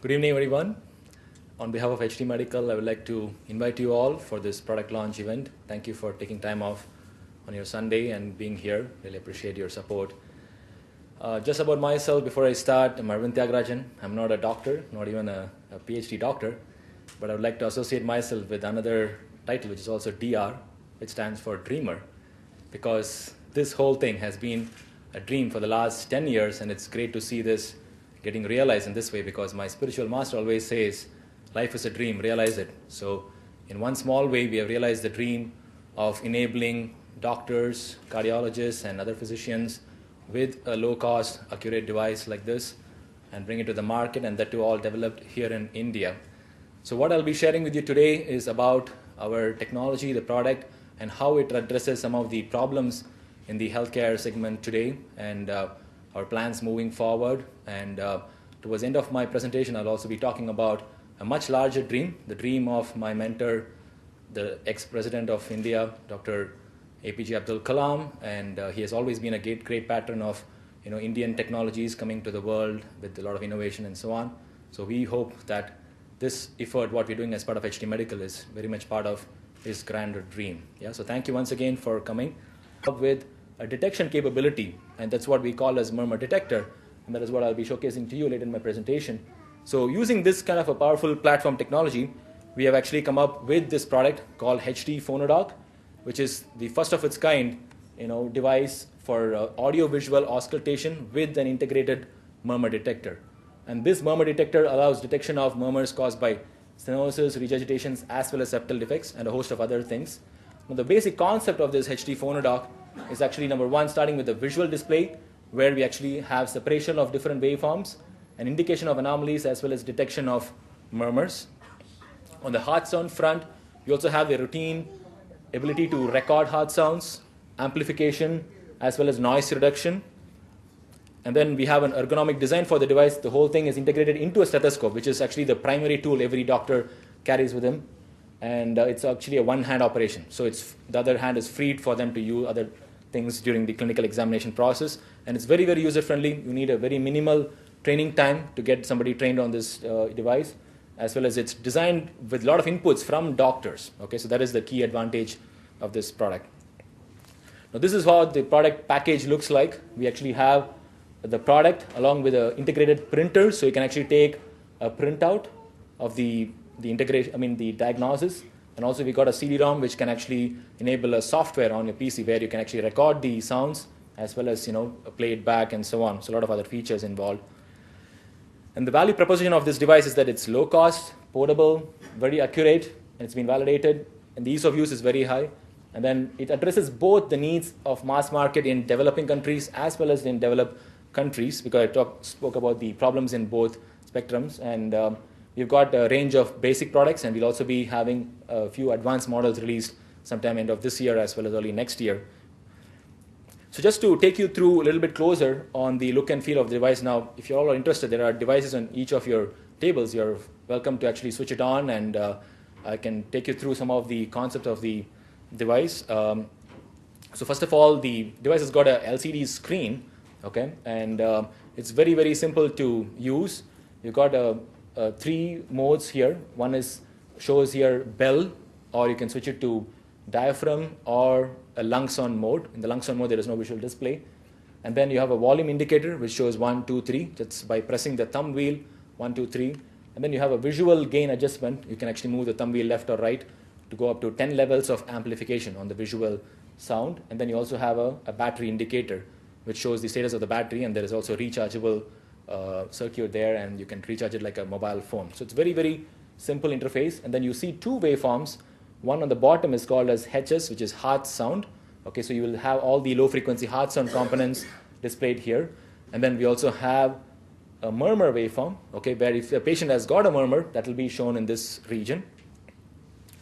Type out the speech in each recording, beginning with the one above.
Good evening, everyone. On behalf of HD Medical, I would like to invite you all for this product launch event. Thank you for taking time off on your Sunday and being here. Really appreciate your support. Just about myself, before I start, I'm Arvind Thiagarajan. I'm not a doctor, not even a PhD doctor, but I would like to associate myself with another title, which is also DR, which stands for Dreamer, because this whole thing has been a dream for the last 10 years, and it's great to see this getting realized in this way, because my spiritual master always says, life is a dream, realize it. So in one small way, we have realized the dream of enabling doctors, cardiologists, and other physicians with a low-cost, accurate device like this and bring it to the market, and that too all developed here in India. So what I'll be sharing with you today is about our technology, the product, and how it addresses some of the problems in the healthcare segment today, and our plans moving forward. And towards the end of my presentation, I'll also be talking about a much larger dream, the dream of my mentor, the ex-president of India, Dr. APJ Abdul Kalam, and he has always been a great patron of Indian technologies coming to the world with a lot of innovation and so on. So we hope that this effort, what we're doing as part of HD Medical, is very much part of his grander dream. Yeah. So thank you once again for coming up with a detection capability, and that's what we call as murmur detector, and that is what I'll be showcasing to you later in my presentation. So using this kind of a powerful platform technology, we have actually come up with this product called HD FonoDoc, which is the first of its kind device for audio-visual auscultation with an integrated murmur detector. And this murmur detector allows detection of murmurs caused by stenosis, regurgitations, as well as septal defects, and a host of other things. Now, the basic concept of this HD FonoDoc is actually, number one, starting with the visual display, where we actually have separation of different waveforms, an indication of anomalies, as well as detection of murmurs. On the heart sound front, we also have the routine ability to record heart sounds, amplification, as well as noise reduction. And then we have an ergonomic design for the device. The whole thing is integrated into a stethoscope, which is actually the primary tool every doctor carries with him. And it's actually a one-hand operation. So the other hand is freed for them to use other things during the clinical examination process. And it's very, very user-friendly. You need a very minimal training time to get somebody trained on this device, as well as it's designed with a lot of inputs from doctors. Okay, so that is the key advantage of this product. Now, this is how the product package looks like. We actually have the product along with an integrated printer, so you can actually take a printout of the integration, the diagnosis. And also we got a CD-ROM, which can actually enable a software on your PC where you can actually record the sounds as well as play it back and so on. So a lot of other features involved. And the value proposition of this device is that it's low cost, portable, very accurate, and it's been validated, and the ease of use is very high. And then it addresses both the needs of mass market in developing countries as well as in developed countries, because I spoke about the problems in both spectrums. And we've got a range of basic products, and we'll also be having a few advanced models released sometime end of this year as well as early next year. So just to take you through a little bit closer on the look and feel of the device. Now, if you all are interested, there are devices on each of your tables. You're welcome to actually switch it on, and I can take you through some of the concepts of the device. So first of all, the device has got a LCD screen, okay, and it's very, very simple to use. You've got three modes here. One shows here bell, or you can switch it to diaphragm or a lung sound mode. In the lung sound mode, there is no visual display. And then you have a volume indicator, which shows 1, 2, 3. That's by pressing the thumb wheel, 1, 2, 3. And then you have a visual gain adjustment. You can actually move the thumb wheel left or right to go up to 10 levels of amplification on the visual sound. And then you also have a battery indicator, which shows the status of the battery. And there is also a rechargeable circuit there, and you can recharge it like a mobile phone. So it's very, very simple interface. And then you see two waveforms. One on the bottom is called as HS, which is heart sound. Okay, so you will have all the low-frequency heart sound components displayed here. And then we also have a murmur waveform, okay, where if a patient has got a murmur, that will be shown in this region.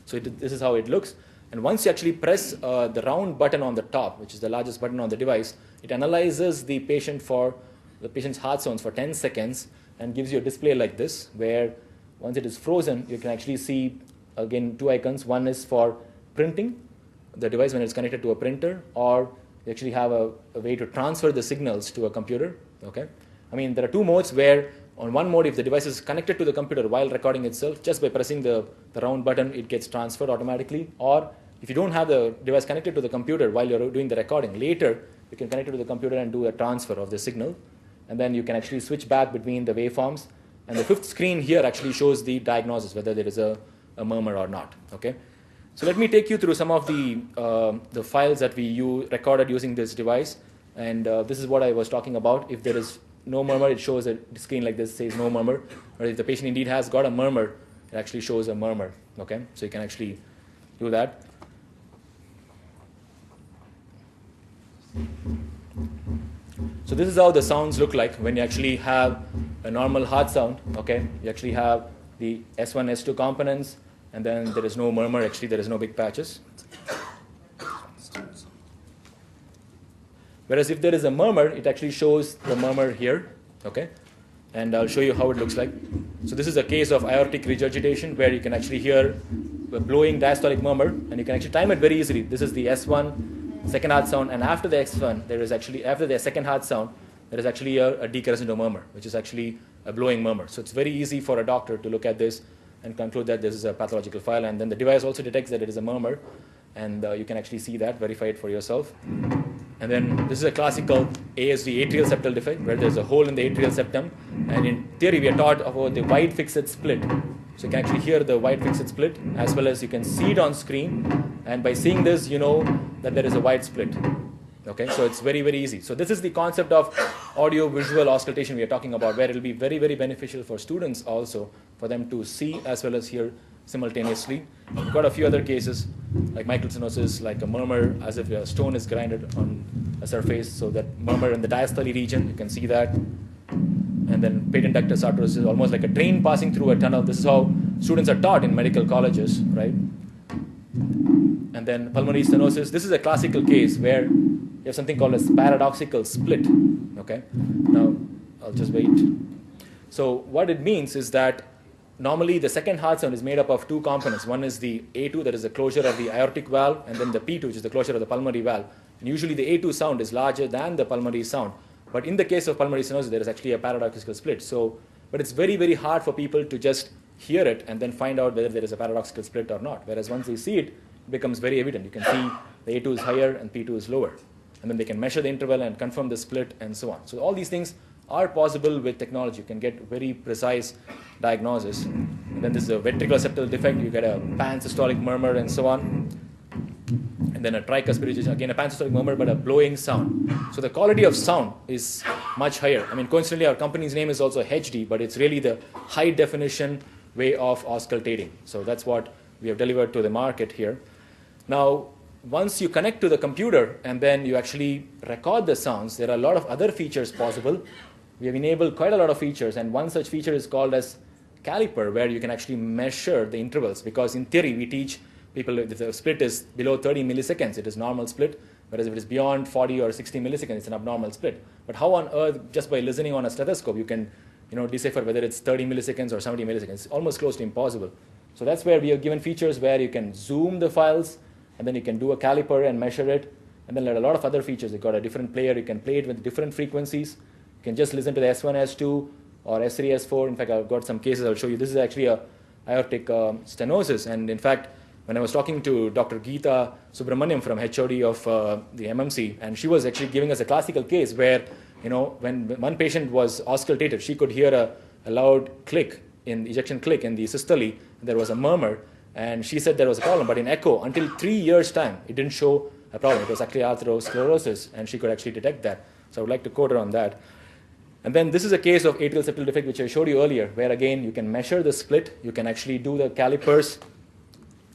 So this is how it looks. And once you actually press the round button on the top, which is the largest button on the device, it analyzes the patient's heart sounds for 10 seconds and gives you a display like this, where once it is frozen, you can actually see, again, two icons. One is for printing the device when it's connected to a printer, or you actually have a way to transfer the signals to a computer. Okay, there are two modes where on one mode, if the device is connected to the computer while recording itself, just by pressing the round button, it gets transferred automatically. Or if you don't have the device connected to the computer while you're doing the recording, later you can connect it to the computer and do a transfer of the signal. And then you can actually switch back between the waveforms. And the fifth screen here actually shows the diagnosis, whether there is a murmur or not. Okay. So let me take you through some of the files that we recorded using this device. And this is what I was talking about. If there is no murmur, it shows a screen like this, says no murmur. Or if the patient indeed has got a murmur, it actually shows a murmur. Okay, so you can actually do that. So this is how the sounds look like when you actually have a normal heart sound. Okay, you actually have the S1, S2 components, and then there is no murmur. Actually, there is no big patches. Whereas if there is a murmur, it actually shows the murmur here, okay? And I'll show you how it looks like. So this is a case of aortic regurgitation where you can actually hear a blowing diastolic murmur, and you can actually time it very easily. This is the S1, second heart sound, and after the X1, there is actually, after the second heart sound, there is actually a decrescendo murmur, which is actually a blowing murmur. So it's very easy for a doctor to look at this and conclude that this is a pathological file, and then the device also detects that it is a murmur, and you can actually see that, verify it for yourself. And then this is a classical ASD, atrial septal defect, where there's a hole in the atrial septum. And in theory, we are taught about the wide fixed split. So you can actually hear the wide fixed split, as well as you can see it on screen. And by seeing this, you know that there is a wide split. Okay, so it's very, very easy. So this is the concept of audio-visual auscultation we are talking about, where it will be very, very beneficial for students also, for them to see as well as hear simultaneously. We've got a few other cases, like mitral stenosis, like a murmur, as if a stone is grinded on a surface. So that murmur in the diastole region, you can see that. And then patent ductus arteriosus, almost like a train passing through a tunnel. This is how students are taught in medical colleges, right? And then pulmonary stenosis. This is a classical case where you have something called a paradoxical split. Okay. Now I'll just wait. So what it means is that normally the second heart sound is made up of two components. One is the A2, that is the closure of the aortic valve, and then the P2, which is the closure of the pulmonary valve. And usually the A2 sound is larger than the pulmonary sound. But in the case of pulmonary stenosis, there is actually a paradoxical split. So, but it's very, very hard for people to just hear it and then find out whether there is a paradoxical split or not. Whereas once they see it, it becomes very evident. You can see the A2 is higher and P2 is lower. And then they can measure the interval and confirm the split and so on. So all these things are possible with technology. You can get very precise diagnosis. And then this is a ventricular septal defect. You get a pansystolic murmur and so on. And then a tricuspid regurgitation, again a pansystolic murmur, but a blowing sound. So the quality of sound is much higher. I mean, coincidentally, our company's name is also HD, but it's really the high definition way of auscultating. So that's what we have delivered to the market here. Now, once you connect to the computer and then you actually record the sounds, there are a lot of other features possible. We have enabled quite a lot of features, and one such feature is called as caliper, where you can actually measure the intervals, because in theory we teach people if the split is below 30 milliseconds, it is normal split, whereas if it is beyond 40 or 60 milliseconds, it's an abnormal split. But how on earth, just by listening on a stethoscope, you can decipher whether it's 30 milliseconds or 70 milliseconds? It's almost close to impossible. So that's where we have given features where you can zoom the files, and then you can do a caliper and measure it, and then there are a lot of other features. You've got a different player, you can play it with different frequencies. You can just listen to the S1, S2, or S3, S4. In fact, I've got some cases I'll show you. This is actually a aortic stenosis, and in fact, when I was talking to Dr. Geeta Subramaniam from HOD of the MMC, and she was actually giving us a classical case where, when one patient was auscultated, she could hear a loud click, ejection click in the systole, and there was a murmur, and she said there was a problem, but in echo, until 3 years' time, it didn't show a problem. It was actually atherosclerosis, and she could actually detect that. So I would like to quote her on that. And then this is a case of atrial septal defect, which I showed you earlier, where again, you can measure the split, you can actually do the calipers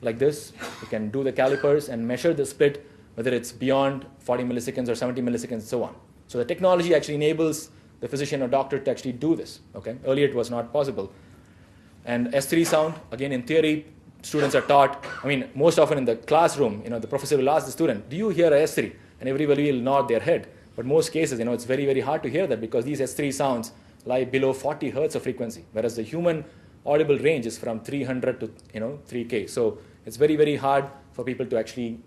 like this. You can do the calipers and measure the split, whether it's beyond 40 milliseconds or 70 milliseconds, and so on. So the technology actually enables the physician or doctor to actually do this. Okay? Earlier it was not possible. And S3 sound, again, in theory, students are taught, most often in the classroom, the professor will ask the student, do you hear a S3? And everybody will nod their head. But most cases, it's very, very hard to hear that, because these S3 sounds lie below 40 hertz of frequency, whereas the human audible range is from 300 to 3K. So it's very, very hard for people to actually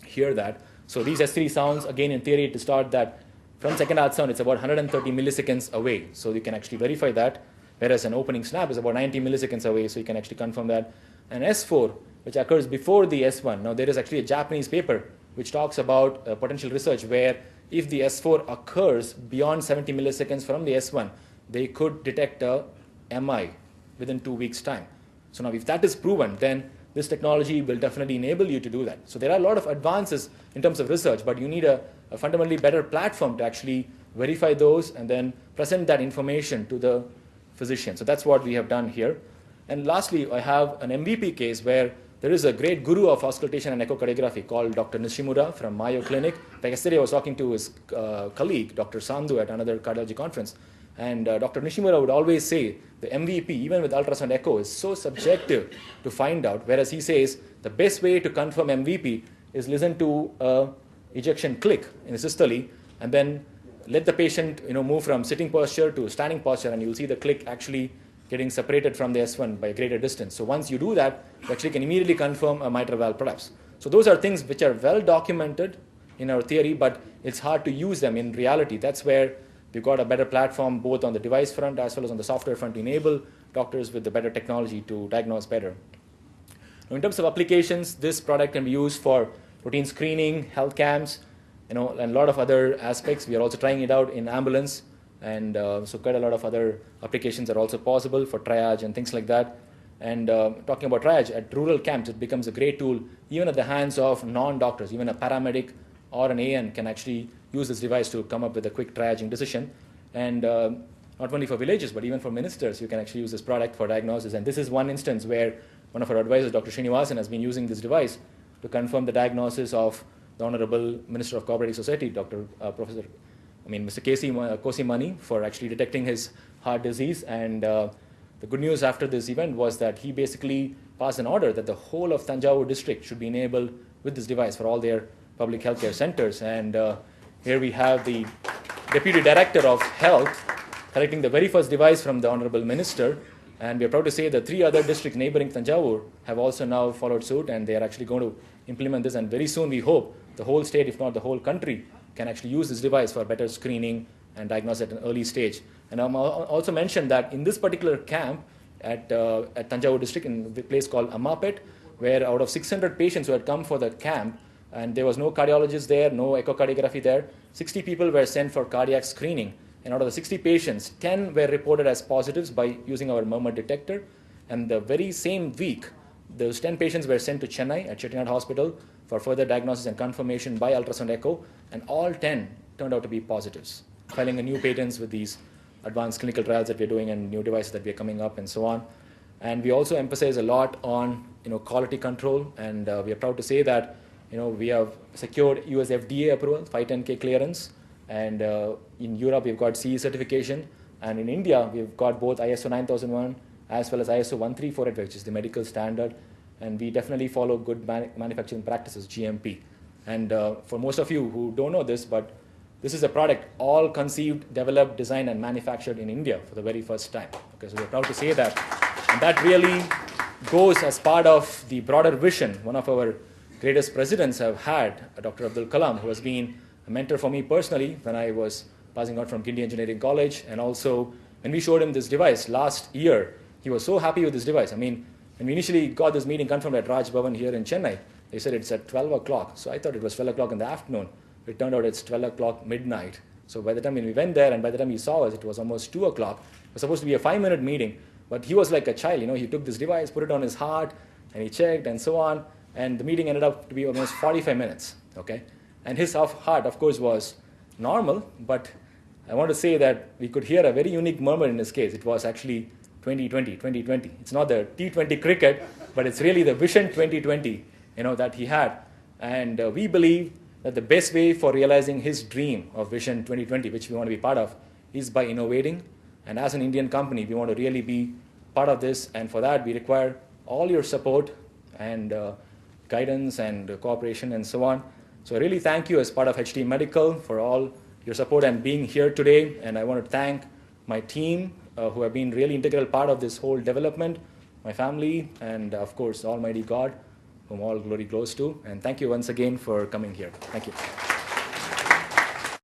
hear that. So these S3 sounds, again, in theory, to start that from second heart sound, it's about 130 milliseconds away. So you can actually verify that. whereas an opening snap is about 90 milliseconds away, so you can actually confirm that. And S4, which occurs before the S1. Now, there is actually a Japanese paper which talks about potential research where if the S4 occurs beyond 70 milliseconds from the S1, they could detect a MI within 2 weeks' time. So now if that is proven, then this technology will definitely enable you to do that. So there are a lot of advances in terms of research, but you need a fundamentally better platform to actually verify those and then present that information to the physician. So that's what we have done here. And lastly, I have an MVP case where there is a great guru of auscultation and echocardiography called Dr. Nishimura from Mayo Clinic. Like yesterday, I was talking to his colleague, Dr. Sandhu, at another cardiology conference. And Dr. Nishimura would always say the MVP, even with ultrasound echo, is so subjective to find out, whereas he says the best way to confirm MVP is listen to an ejection click in the systole and then let the patient move from sitting posture to standing posture, and you'll see the click actually getting separated from the S1 by a greater distance. So once you do that, you actually can immediately confirm a mitral valve prolapse. So those are things which are well documented in our theory, but it's hard to use them in reality. That's where we've got a better platform both on the device front as well as on the software front to enable doctors with the better technology to diagnose better. Now, in terms of applications, this product can be used for routine screening, health camps, and a lot of other aspects. We are also trying it out in ambulance, and so quite a lot of other applications are also possible for triage and things like that. And talking about triage, at rural camps, it becomes a great tool even at the hands of non-doctors. Even a paramedic or an AN can actually use this device to come up with a quick triaging decision. And not only for villages, but even for ministers, you can actually use this product for diagnosis. And this is one instance where one of our advisors, Dr. Srinivasan, has been using this device to confirm the diagnosis of the Honorable Minister of Cooperative Society, Mr. Kosi Mani, for actually detecting his heart disease. And the good news after this event was that he basically passed an order that the whole of Thanjavur district should be enabled with this device for all their public healthcare centers. And here we have the Deputy Director of Health collecting the very first device from the Honorable Minister. And we are proud to say that 3 other districts neighboring Thanjavur have also now followed suit, and they are actually going to implement this. And very soon we hope the whole state, if not the whole country, can actually use this device for better screening and diagnose at an early stage. And I'm also mentioned that in this particular camp at Thanjavur district, in a place called Ammapet, where out of 600 patients who had come for the camp, and there was no cardiologist there, no echocardiography there, 60 people were sent for cardiac screening. And out of the 60 patients, 10 were reported as positives by using our murmur detector. And the very same week, those 10 patients were sent to Chennai at Chettinad Hospital for further diagnosis and confirmation by ultrasound echo. And all 10 turned out to be positives, filing a new patents with these advanced clinical trials that we're doing and new devices that we're coming up and so on. And we also emphasize a lot on quality control. And we are proud to say that we have secured US FDA approval, 510K clearance. And in Europe, we've got CE certification. And in India, we've got both ISO 9001 as well as ISO 13485, which is the medical standard. And we definitely follow good manufacturing practices, GMP. And for most of you who don't know this, but this is a product all conceived, developed, designed, and manufactured in India for the very first time. Okay, so we're proud to say that. And that really goes as part of the broader vision one of our greatest presidents have had, Dr. Abdul Kalam, who has been a mentor for me personally when I was passing out from Guindy Engineering College. And also, when we showed him this device last year, he was so happy with this device. I mean, when we initially got this meeting confirmed at Raj Bhavan here in Chennai, they said it's at 12 o'clock. So I thought it was 12 o'clock in the afternoon. It turned out it's 12 o'clock midnight. So by the time when we went there and by the time he saw us, it was almost 2 o'clock. It was supposed to be a 5-minute meeting, but he was like a child. He took this device, put it on his heart, and he checked and so on. And the meeting ended up to be almost 45 minutes. Okay? And his heart, of course, was normal, but I want to say that we could hear a very unique murmur in his case. It was actually 2020, 2020. It's not the T20 cricket, but it's really the Vision 2020, that he had. And we believe that the best way for realizing his dream of Vision 2020, which we want to be part of, is by innovating. And as an Indian company, we want to really be part of this. And for that, we require all your support and guidance and cooperation and so on. So I really thank you as part of HT Medical for all your support and being here today. And I want to thank my team who have been really integral part of this whole development, my family, and of course, Almighty God, whom all glory goes to. And thank you once again for coming here. Thank you.